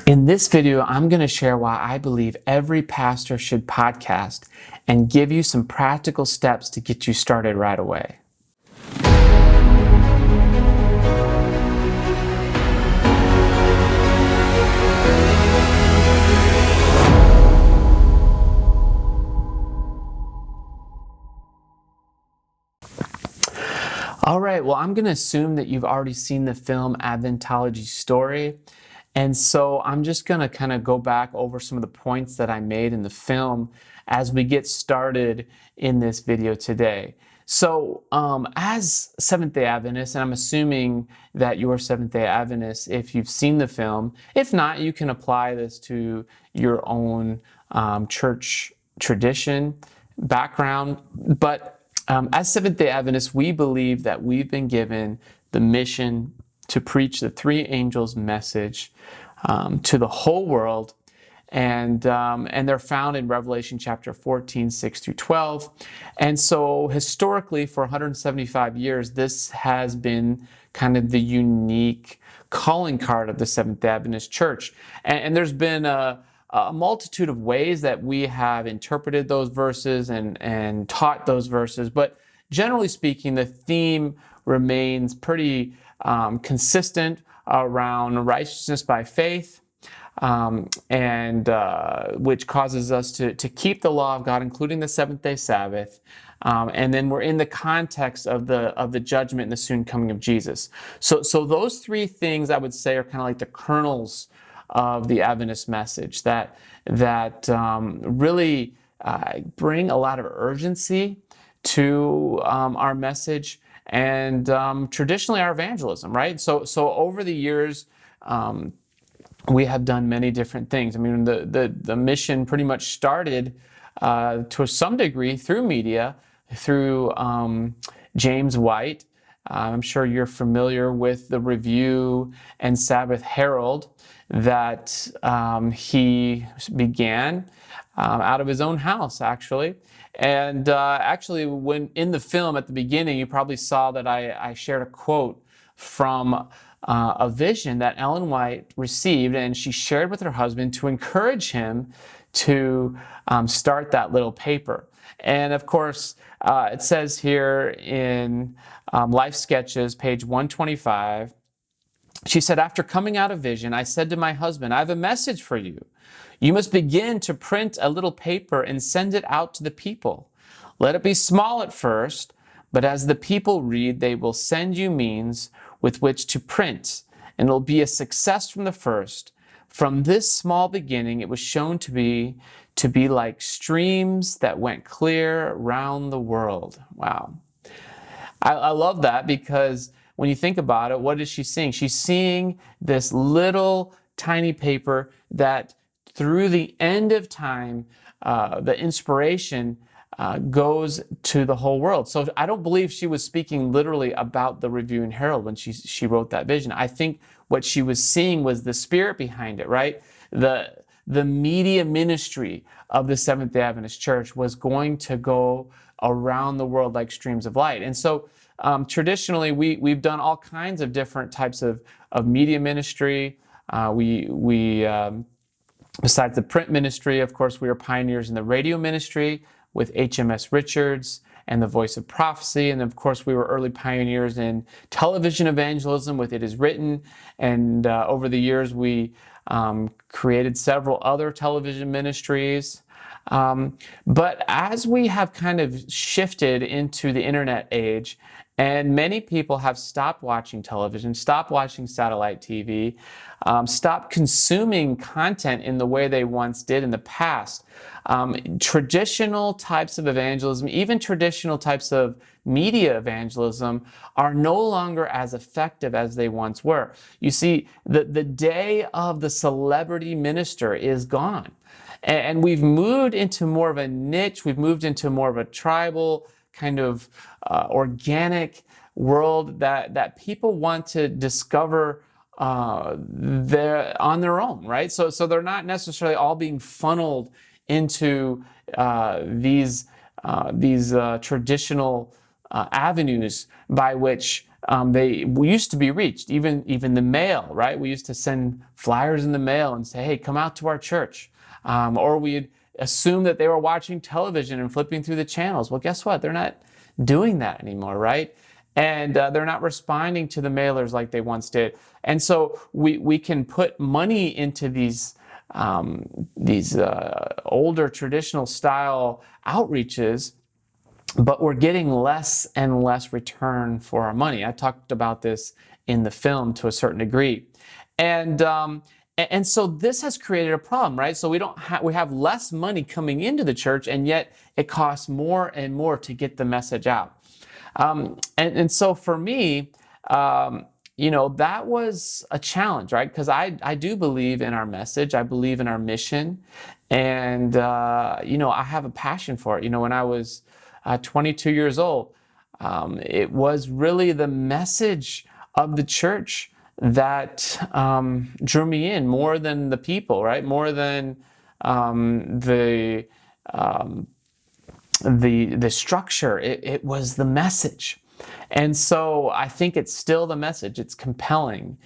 In this video, I'm going to share why I believe every pastor should podcast and give you some practical steps to get you started right away. All right, well, I'm going to assume that you've already seen the film Adventology Story. And so I'm just going to kind of go back over some of the points that I made in the film as we get started in this video today. So as Seventh-day Adventists, and I'm assuming that you're Seventh-day Adventists if you've seen the film. If not, you can apply this to your own church tradition, background. But as Seventh-day Adventists, we believe that we've been given the mission to preach the three angels' message to the whole world, and they're found in Revelation chapter 14, 6 through 12. And so historically, for 175 years, this has been kind of the unique calling card of the Seventh-day Adventist Church. And there's been a multitude of ways that we have interpreted those verses and taught those verses, but generally speaking, the theme remains pretty consistent around righteousness by faith, and which causes us to keep the law of God, including the seventh-day Sabbath. And then we're in the context of the judgment and the soon coming of Jesus. So those three things, I would say, are kind of like the kernels of the Adventist message that really bring a lot of urgency to our message and traditionally our evangelism, right? So over the years, we have done many different things. I mean, the mission pretty much started to some degree through media, through James White. I'm sure you're familiar with the Review and Sabbath Herald that he began out of his own house, actually. And actually, when in the film at the beginning, you probably saw that I shared a quote from a vision that Ellen White received, and she shared with her husband to encourage him to start that little paper. And of course, it says here in Life Sketches, page 125, she said, "After coming out of vision, I said to my husband, I have a message for you. You must begin to print a little paper and send it out to the people. Let it be small at first, but as the people read, they will send you means with which to print, and it will be a success from the first. From this small beginning, it was shown to be like streams that went clear around the world." Wow. I love that, because when you think about it, what is she seeing? She's seeing this little tiny paper that through the end of time, the inspiration goes to the whole world. So I don't believe she was speaking literally about the Review and Herald when she wrote that vision. I think what she was seeing was the spirit behind it, right? The media ministry of the Seventh-day Adventist Church was going to go around the world like streams of light. And so traditionally, we've done all kinds of different types of media ministry. Besides the print ministry, of course, we are pioneers in the radio ministry with HMS Richards and the Voice of Prophecy. And of course, we were early pioneers in television evangelism with It Is Written. And over the years, we created several other television ministries. But as we have kind of shifted into the internet age, and many people have stopped watching television, stopped watching satellite TV, stopped consuming content in the way they once did in the past. Traditional types of evangelism, even traditional types of media evangelism, are no longer as effective as they once were. You see, the day of the celebrity minister is gone. And we've moved into more of a niche, we've moved into more of a tribal, kind of organic world that people want to discover on their own, right? So they're not necessarily all being funneled into these traditional avenues by which we used to be reached, even the mail, right? We used to send flyers in the mail and say, hey, come out to our church. Or we'd assume that they were watching television and flipping through the channels. Well, guess what? They're not doing that anymore, right? And they're not responding to the mailers like they once did. And so we can put money into these older traditional style outreaches, but we're getting less and less return for our money. I talked about this in the film to a certain degree. And so this has created a problem, right? So we have less money coming into the church, and yet it costs more and more to get the message out. And so for me, that was a challenge, right? Because I do believe in our message. I believe in our mission. And, I have a passion for it. When I was 22 years old, it was really the message of the church that drew me in more than the people, right? More than the structure. It was the message. And so I think it's still the message. It's compelling.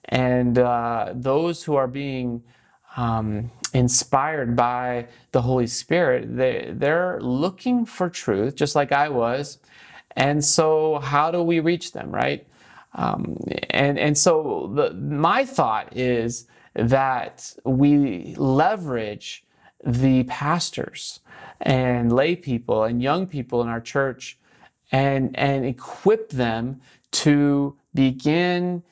And those who are being inspired by the Holy Spirit, they're looking for truth, just like I was. And so how do we reach them, right? And so my thought is that we leverage the pastors and lay people and young people in our church and equip them to begin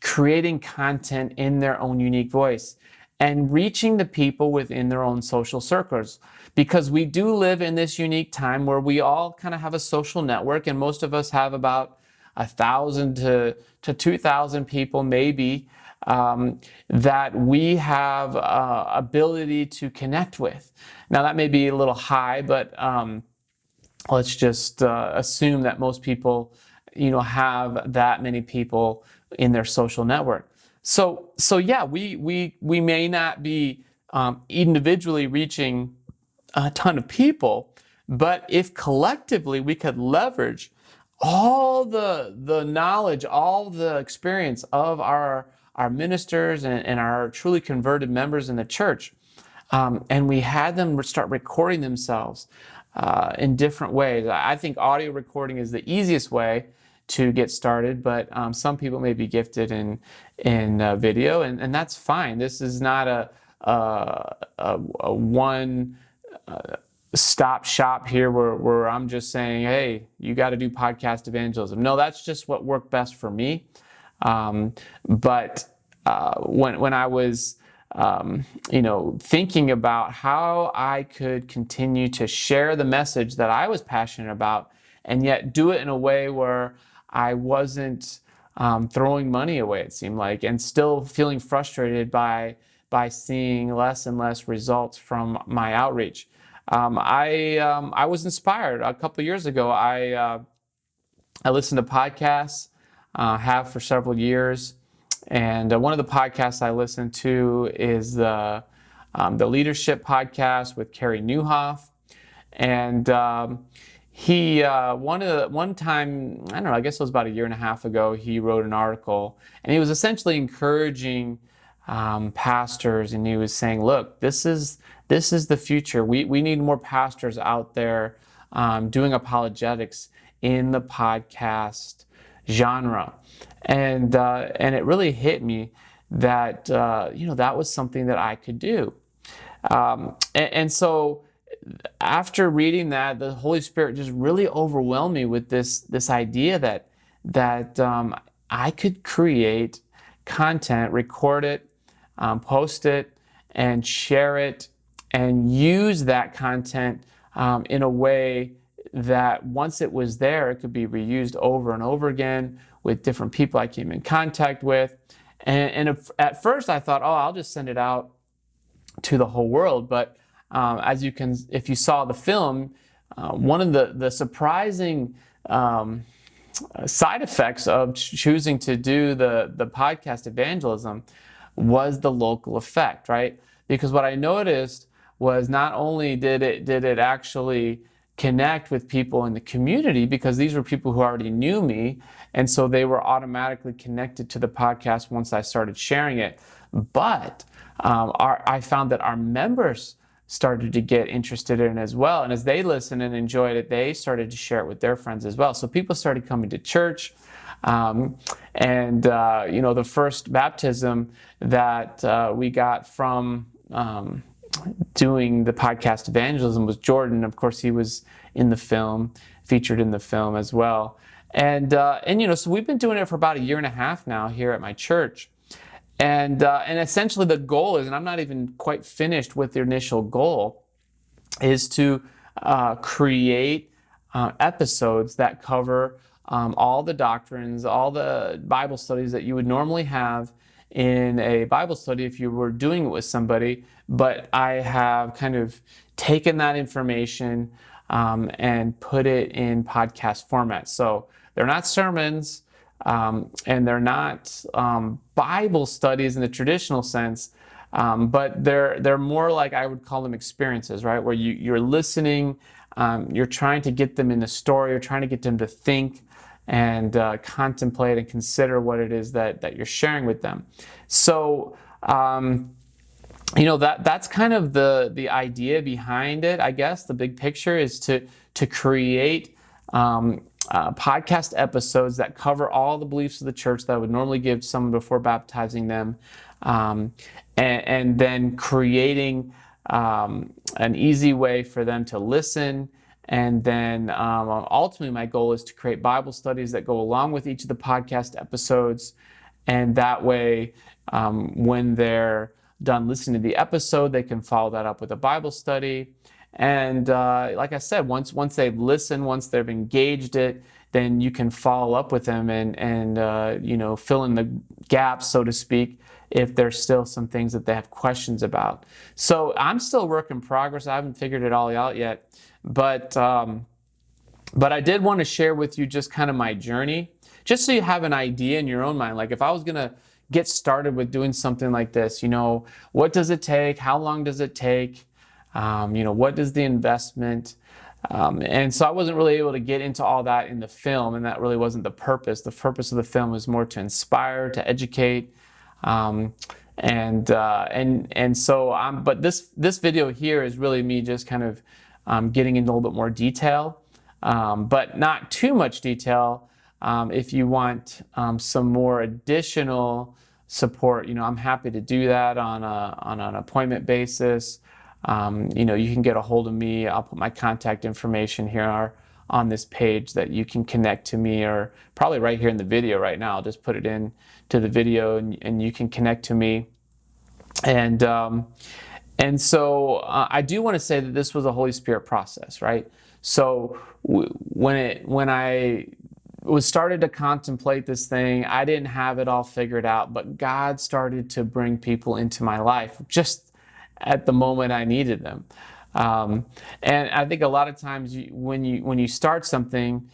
creating content in their own unique voice and reaching the people within their own social circles. Because we do live in this unique time where we all kind of have a social network, and most of us have about 1,000 to 2,000 people maybe that we have ability to connect with. Now that may be a little high, but let's just assume that most people, have that many people in their social network. So yeah, we may not be individually reaching a ton of people, but if collectively we could leverage all the knowledge, all the experience of our ministers and our truly converted members in the church, and we had them start recording themselves in different ways. I think audio recording is the easiest way to get started, but some people may be gifted in video, and that's fine. This is not a one stop shop here where I'm just saying, hey, you got to do podcast evangelism. No, that's just what worked best for me. But when I was thinking about how I could continue to share the message that I was passionate about, and yet do it in a way where I wasn't throwing money away, it seemed like, and still feeling frustrated by seeing less and less results from my outreach. I was inspired. A couple of years ago, I listened to podcasts, have for several years. And one of the podcasts I listened to is the Leadership Podcast with Carey Nieuwhof. And one time, I don't know, I guess it was about a year and a half ago, he wrote an article, and he was essentially encouraging pastors, and he was saying, look, this is the future. We need more pastors out there doing apologetics in the podcast genre. And it really hit me that that was something that I could do. And so after reading that, the Holy Spirit just really overwhelmed me with this idea that I could create content, record it, post it, and share it, and use that content in a way that once it was there, it could be reused over and over again with different people I came in contact with. And at first I thought, I'll just send it out to the whole world. But if you saw the film, one of the surprising side effects of choosing to do the podcast evangelism was the local effect, right? Because what I noticed was not only did it actually connect with people in the community because these were people who already knew me. And so they were automatically connected to the podcast once I started sharing it. But I found that our members started to get interested in it as well. And as they listened and enjoyed it, they started to share it with their friends as well. So people started coming to church. The first baptism that we got from doing the podcast Evangelism was Jordan. Of course, he was in the film, featured in the film as well. So we've been doing it for about a year and a half now here at my church. And essentially the goal is, and I'm not even quite finished with the initial goal, is to create episodes that cover all the doctrines, all the Bible studies that you would normally have in a Bible study if you were doing it with somebody. But I have kind of taken that information and put it in podcast format. So they're not sermons, and they're not Bible studies in the traditional sense, but they're more like, I would call them experiences, right? Where you're listening, you're trying to get them in the story, you're trying to get them to think and contemplate and consider what it is that you're sharing with them. So that's kind of the idea behind it, I guess. The big picture is to create podcast episodes that cover all the beliefs of the church that I would normally give someone before baptizing them, and then creating an easy way for them to listen. And then ultimately my goal is to create Bible studies that go along with each of the podcast episodes. And that way, when they're done listening to the episode, they can follow that up with a Bible study. And like I said, once they've listened, once they've engaged it, then you can follow up with them and fill in the gaps, so to speak, if there's still some things that they have questions about. So I'm still a work in progress. I haven't figured it all out yet. But I did want to share with you just kind of my journey, just so you have an idea in your own mind. Like if I was going to get started with doing something like this, what does it take? How long does it take? What is the investment? And so I wasn't really able to get into all that in the film, and that really wasn't the purpose. The purpose of the film was more to inspire, to educate, but this video here is really me just kind of getting into a little bit more detail, but not too much detail. If you want some more additional support, I'm happy to do that on an appointment basis. You can get a hold of me. I'll put my contact information here on this page that you can connect to me, or probably right here in the video right now. I'll just put it in to the video and you can connect to me. And so I do want to say that this was a Holy Spirit process, right? So when I was started to contemplate this thing, I didn't have it all figured out, but God started to bring people into my life just at the moment I needed them. And I think a lot of times when you start something,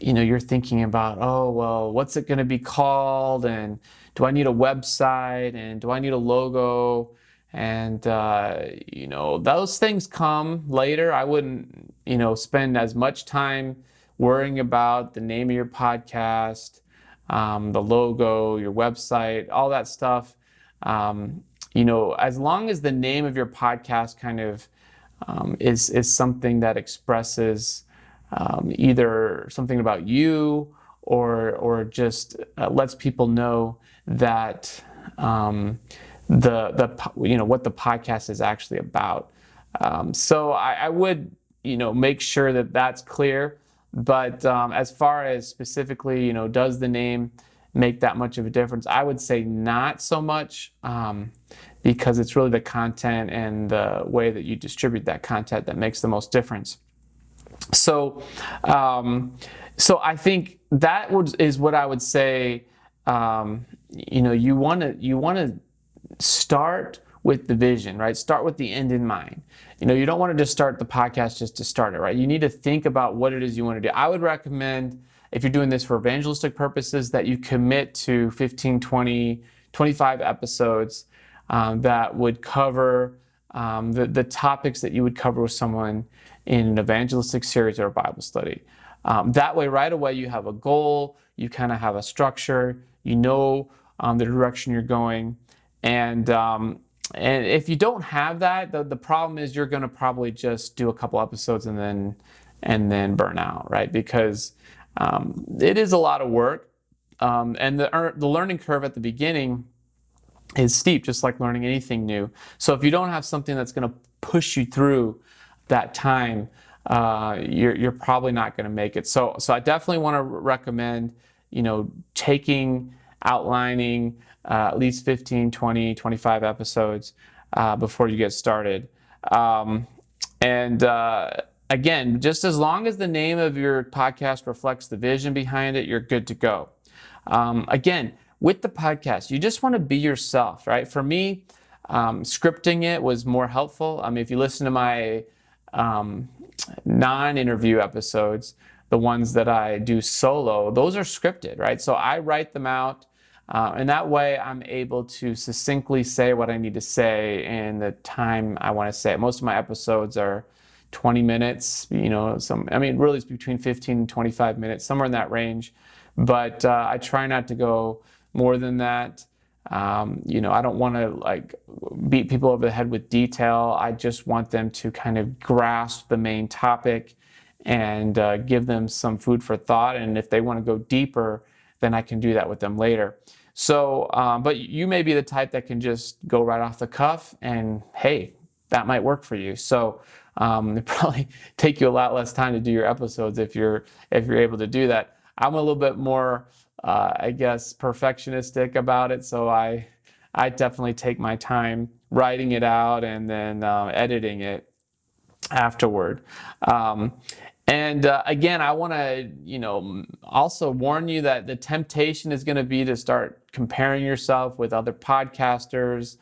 you're thinking about, oh, well, what's it going to be called? And do I need a website? And do I need a logo? And, those things come later. I wouldn't, spend as much time worrying about the name of your podcast, the logo, your website, all that stuff. As long as the name of your podcast kind of is something that expresses either something about you or just lets people know that what the podcast is actually about. So I would make sure that that's clear. But as far as specifically, does the name make that much of a difference? I would say not so much, because it's really the content and the way that you distribute that content that makes the most difference. So I think that is what I would say. You want to start with the vision, right? Start with the end in mind. You don't want to just start the podcast just to start it, right? You need to think about what it is you want to do. I would recommend, if you're doing this for evangelistic purposes, that you commit to 15, 20, 25 episodes that would cover the topics that you would cover with someone in an evangelistic series or a Bible study. That way, right away, you have a goal, you kind of have a structure, you know the direction you're going. And if you don't have that, the problem is you're going to probably just do a couple episodes and then burn out, right? Because it is a lot of work, and the learning curve at the beginning is steep, just like learning anything new. So if you don't have something that's going to push you through that time, you're probably not going to make it. So I definitely want to recommend, outlining at least 15, 20, 25 episodes before you get started. Again, just as long as the name of your podcast reflects the vision behind it, you're good to go. Again, with the podcast, you just want to be yourself, right? For me, scripting it was more helpful. I mean, if you listen to my non-interview episodes, the ones that I do solo, those are scripted, right? So I write them out, and that way I'm able to succinctly say what I need to say in the time I want to say it. Most of my episodes are 20 minutes, really it's between 15 and 25 minutes, somewhere in that range. But I try not to go more than that. I don't want to beat people over the head with detail. I just want them to kind of grasp the main topic and give them some food for thought. And if they want to go deeper, then I can do that with them later. So, but you may be the type that can just go right off the cuff, and hey, that might work for you. So it probably take you a lot less time to do your episodes if you're able to do that. I'm a little bit more, perfectionistic about it. So I definitely take my time writing it out and then editing it afterward. Again, I want to, also warn you that the temptation is going to be to start comparing yourself with other podcasters.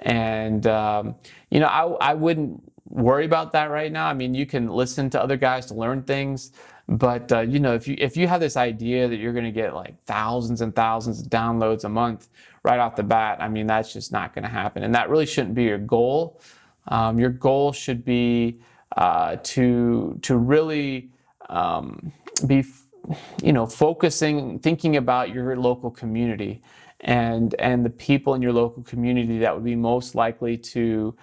And, I wouldn't worry about that right now. I mean, you can listen to other guys to learn things. But, if you have this idea that you're going to get like thousands and thousands of downloads a month right off the bat, I mean, that's just not going to happen. And that really shouldn't be your goal. Your goal should be to really be, focusing, thinking about your local community and the people in your local community that would be most likely to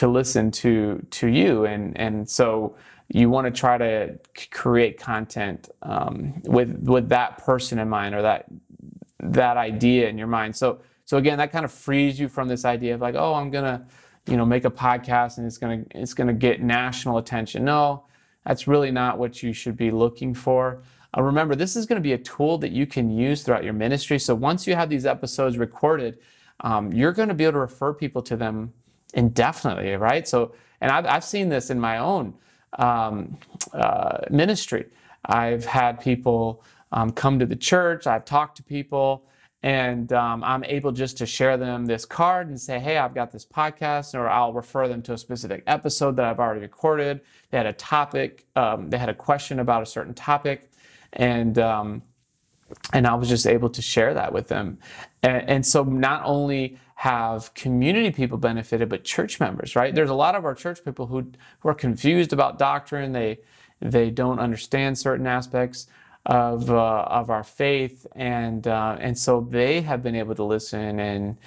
listen to you. And so you want to try to create content with that person in mind, or that idea in your mind. So again, that kind of frees you from this idea of like, oh, I'm gonna make a podcast and it's gonna get national attention. No, that's really not what you should be looking for. Remember, this is going to be a tool that you can use throughout your ministry. So once you have these episodes recorded, you're going to be able to refer people to them indefinitely, right? So, and I've seen this in my own ministry. I've had people come to the church. I've talked to people, and I'm able just to share them this card and say, hey, I've got this podcast, or I'll refer them to a specific episode that I've already recorded. They had a topic, they had a question about a certain topic, and I was just able to share that with them. And so not only have community people benefited, but church members, right? There's a lot of our church people who are confused about doctrine. They don't understand certain aspects of our faith, and so they have been able to listen, and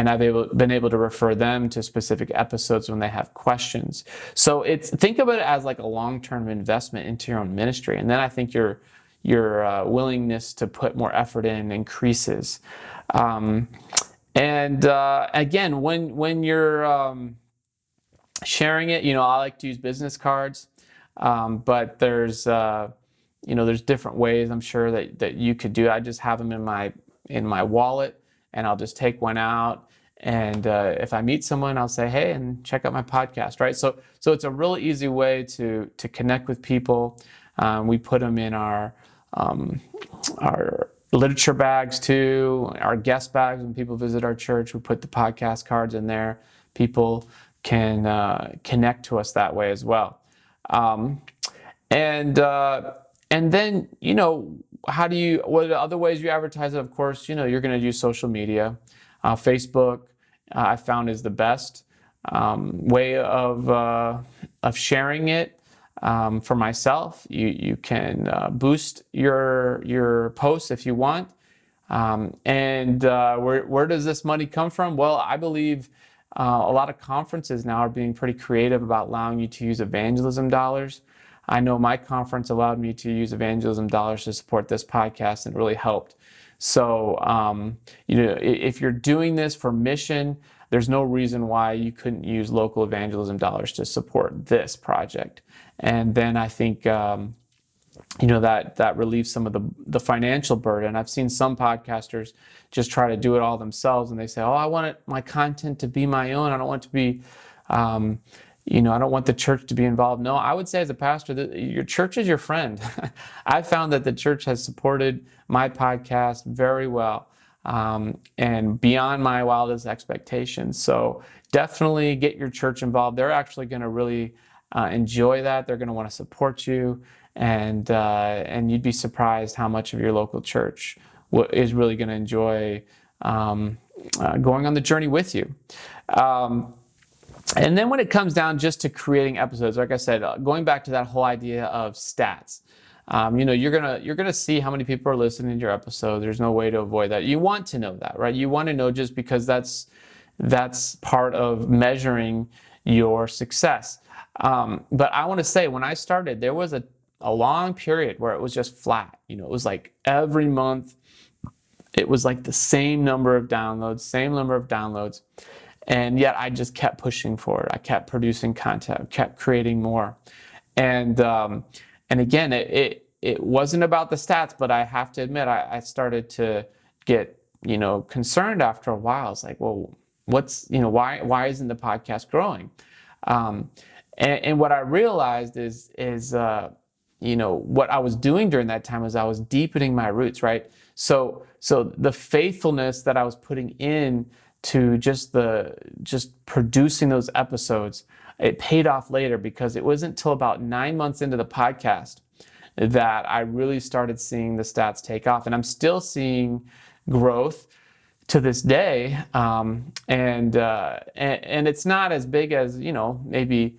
I've been able to refer them to specific episodes when they have questions. So think of it as like a long-term investment into your own ministry, and then I think your willingness to put more effort in increases. Again, when you're sharing it, I like to use business cards, but there's different ways I'm sure that you could do it. I just have them in my wallet, and I'll just take one out. And if I meet someone, I'll say, hey, and check out my podcast, right? So it's a really easy way to connect with people. We put them in our literature bags too, our guest bags. When people visit our church, we put the podcast cards in there. People can connect to us that way as well. And then, what are the other ways you advertise it? Of course, you're going to use social media. Facebook, I found, is the best. way of sharing it. For myself, you can boost your posts if you want. Where does this money come from? Well, I believe a lot of conferences now are being pretty creative about allowing you to use evangelism dollars. I know my conference allowed me to use evangelism dollars to support this podcast, and it really helped. So, if you're doing this for mission, there's no reason why you couldn't use local evangelism dollars to support this project. And then I think, that relieves some of the financial burden. I've seen some podcasters just try to do it all themselves, and they say, "Oh, I want my content to be my own. I don't want it to be, I don't want the church to be involved." No, I would say as a pastor that your church is your friend. I found that the church has supported my podcast very well, and beyond my wildest expectations. So definitely get your church involved. They're actually going to really enjoy that. They're going to want to support you. And you'd be surprised how much of your local church is really going to enjoy going on the journey with you. And then when it comes down just to creating episodes, like I said, going back to that whole idea of stats, you're gonna see how many people are listening to your episode. There's no way to avoid that. You want to know that, right? You want to know, just because that's part of measuring your success. But I want to say, when I started, there was a long period where it was just flat. It was like every month, it was like the same number of downloads, and yet I just kept pushing forward. I kept producing content, kept creating more, and again, it wasn't about the stats, but I have to admit, I started to get concerned after a while. It's like, well, why isn't the podcast growing? And what I realized is what I was doing during that time was I was deepening my roots, right? So the faithfulness that I was putting in to just producing those episodes, it paid off later, because it wasn't until about 9 months into the podcast that I really started seeing the stats take off. And I'm still seeing growth to this day. And it's not as big as, maybe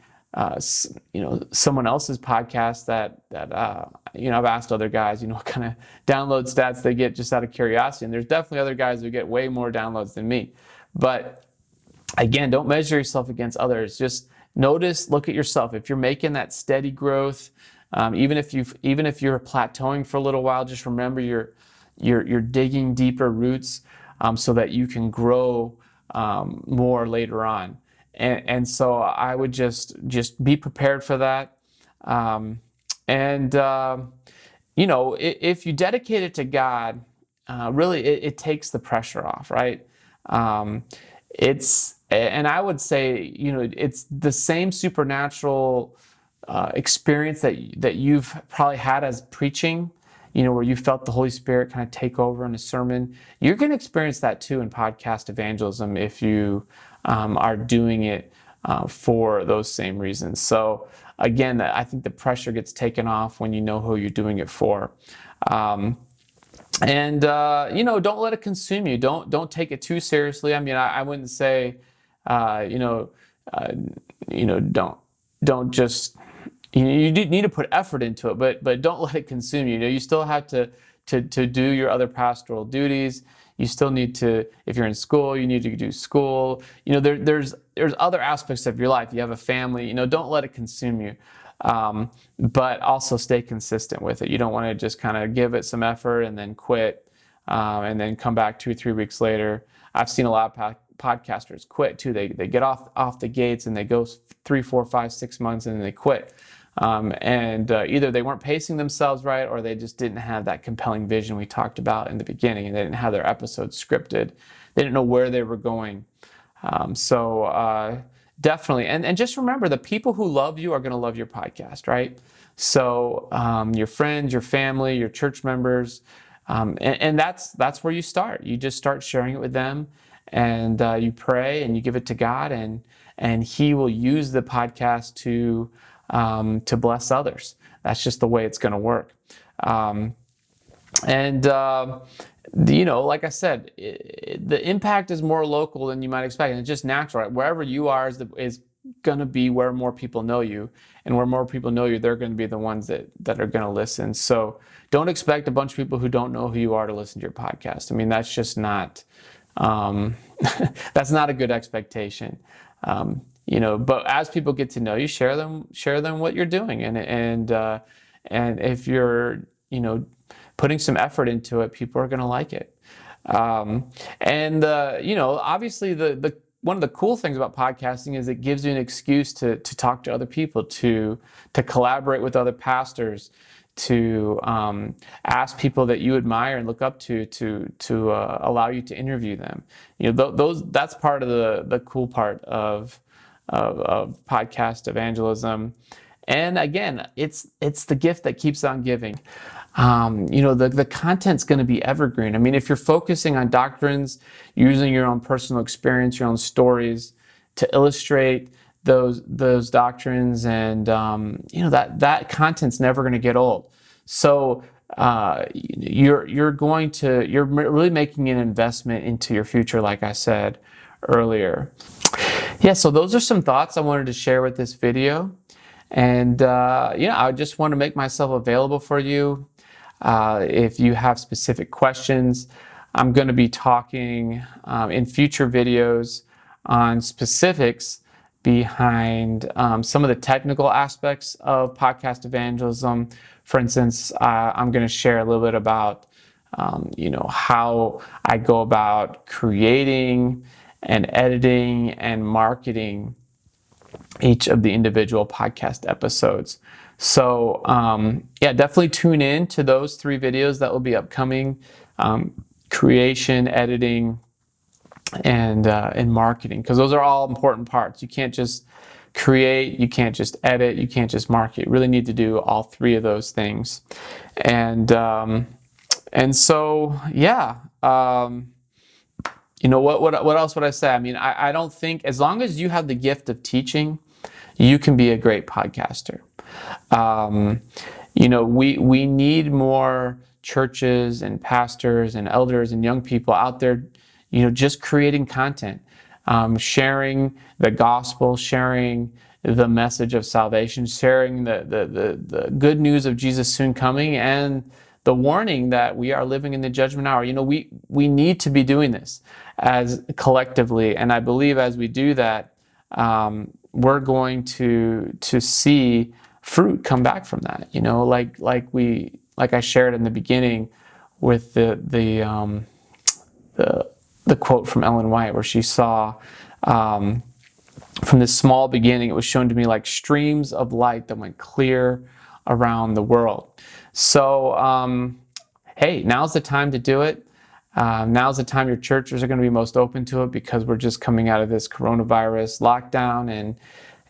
someone else's podcast that I've asked other guys, what kind of download stats they get just out of curiosity. And there's definitely other guys who get way more downloads than me. But again, don't measure yourself against others. Just look at yourself. If you're making that steady growth, even if you're plateauing for a little while, just remember you're digging deeper roots, so that you can grow more later on. And so I would just be prepared for that. If you dedicate it to God, really it takes the pressure off, right? And I would say, it's the same supernatural experience that you've probably had as preaching, where you felt the Holy Spirit kind of take over in a sermon. You're going to experience that too in podcast evangelism if you are doing it for those same reasons. So again, I think the pressure gets taken off when you know who you're doing it for. Don't let it consume you. Don't take it too seriously. I mean, I wouldn't say, don't just, you do need to put effort into it, but don't let it consume you. You still have to do your other pastoral duties. You still need to, if you're in school, you need to do school. There's other aspects of your life. You have a family. Don't let it consume you. But also stay consistent with it. You don't want to just kind of give it some effort and then quit, and then come back 2 or 3 weeks later. I've seen a lot of podcasters quit too. They get off the gates and they go 3, 4, 5, 6 months and then they quit. Either they weren't pacing themselves right, or they just didn't have that compelling vision we talked about in the beginning, and they didn't have their episodes scripted. They didn't know where they were going. Definitely. And just remember, the people who love you are going to love your podcast, right? So your friends, your family, your church members, and that's where you start. You just start sharing it with them, and you pray and you give it to God, and He will use the podcast to bless others. That's just the way it's going to work. like I said, the impact is more local than you might expect, and it's just natural. Right? Wherever you are is going to be where more people know you, and where more people know you, they're going to be the ones that are going to listen. So don't expect a bunch of people who don't know who you are to listen to your podcast. I mean, that's just not that's not a good expectation. But as people get to know you, share them what you're doing, and if you're putting some effort into it, people are going to like it. Obviously the one of the cool things about podcasting is it gives you an excuse to talk to other people, to collaborate with other pastors, to ask people that you admire and look up to allow you to interview them. That's part of the cool part of podcast evangelism. And again, it's the gift that keeps on giving. The content's going to be evergreen. I mean, if you're focusing on doctrines, using your own personal experience, your own stories to illustrate those doctrines, and that content's never going to get old. So you're really making an investment into your future, like I said earlier. Yeah, so those are some thoughts I wanted to share with this video. And I just want to make myself available for you. If you have specific questions, I'm going to be talking in future videos on specifics behind some of the technical aspects of podcast evangelism. For instance, I'm going to share a little bit about how I go about creating and editing and marketing each of the individual podcast episodes. So definitely tune in to those 3 videos that will be upcoming: creation, editing, and marketing, because those are all important parts. You can't just create, you can't just edit, you can't just market. You really need to do all 3 of those things. What else would I say? I mean, I don't think, as long as you have the gift of teaching, you can be a great podcaster. We need more churches and pastors and elders and young people out there, just creating content, sharing the gospel, sharing the message of salvation, sharing the good news of Jesus soon coming, and the warning that we are living in the judgment hour. We need to be doing this as collectively, and I believe as we do that, we're going to see fruit come back from that. Like I shared in the beginning with the quote from Ellen White, where she saw from this small beginning, it was shown to me like streams of light that went clear around the world. So hey, now's the time to do it. Now's the time your churches are going to be most open to it, because we're just coming out of this coronavirus lockdown,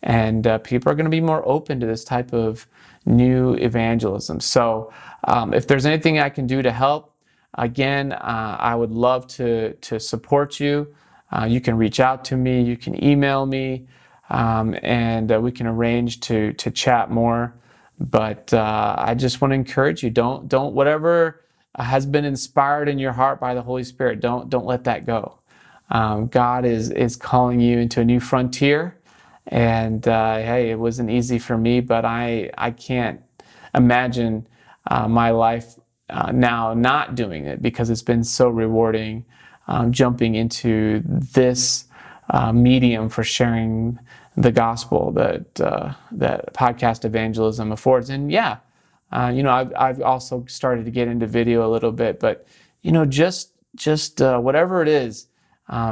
and people are going to be more open to this type of new evangelism. So if there's anything I can do to help, again, I would love to support you. You can reach out to me, you can email me, and we can arrange to chat more. But I just want to encourage you, don't whatever has been inspired in your heart by the Holy Spirit, don't let that go. God is calling you into a new frontier, and hey, it wasn't easy for me, but I can't imagine my life now not doing it, because it's been so rewarding jumping into this medium for sharing the gospel that podcast evangelism affords. And I've also started to get into video a little bit, but just whatever it is,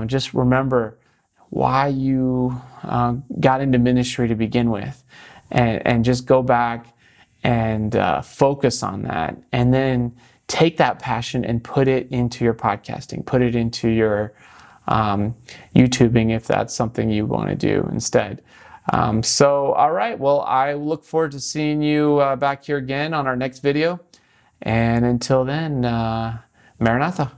just remember why you got into ministry to begin with, and just go back and focus on that, and then take that passion and put it into your podcasting, put it into your YouTubing, if that's something you want to do instead. All right, well, I look forward to seeing you back here again on our next video. And until then, Maranatha.